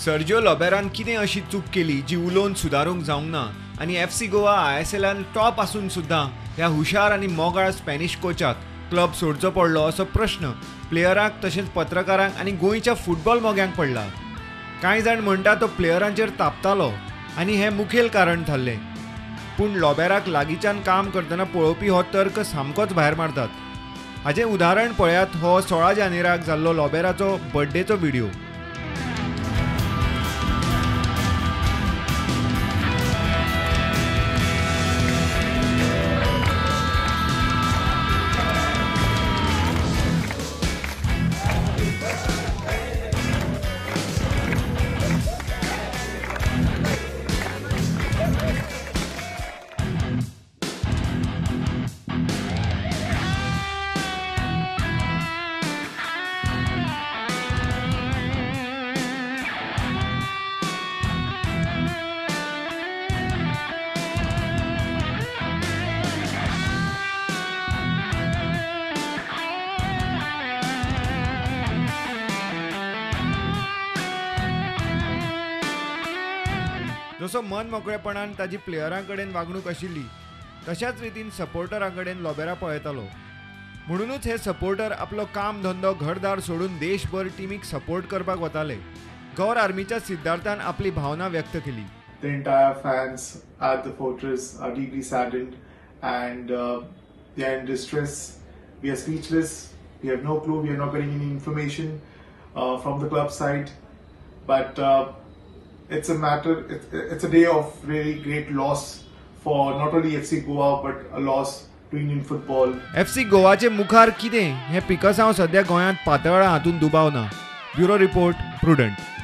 Sergio लॉबेरान कितें अशी चूक केली जी उलोवन सुदारूंक जावंक ना आनी FC गोवा ISLान टॉप आसून सुद्दां ह्या हुशार आनी मोगाळ स्पॅनिश कोचाक क्लब सोडचो पडलो असो प्रश्न प्लेयरांक तशेंच पत्रकारांक आनी गोंयच्या फुटबॉल मोग्यांक पडला. कांय जाण म्हणटा तो प्लेयरांचेर तापतालो आनी हें मुखेल कारण थारलें. पूण लॉबेराक लागींच्यान काम करतना पळोवपी हो तर्क सामकोच भायर मारतात. हाचें उदाहरण पळयात हो 16 जानेराक जाल्लो लॉबेराचो बर्थडेचो व्हिडिओ. जसो मन मोकळेपणान ताजी प्लेयरां कडेन वागणूक आशिल्ली तशाच रितीन सपोर्टरां कडेन लॉबेरा पळयतालो. म्हणूनच हे सपोर्टर आपलो काम धंदो घरदार सोडून देशभर टीमीक सपोर्ट करपाक वताले. गौर आर्मीच्या सिद्धार्थान आपली भावना व्यक्त केली. The entire fans at the Fortress are deeply saddened and they are in distress. We are speechless. We have no clue. We are not getting any information from the club side. But it's a day of really great loss for not only FC Goa but a loss to Indian football. FC गोवाचे मुखार कितें हें पिकसांव सध्या गोंयांत पातळा हातून दुबावना. Bureau report prudent.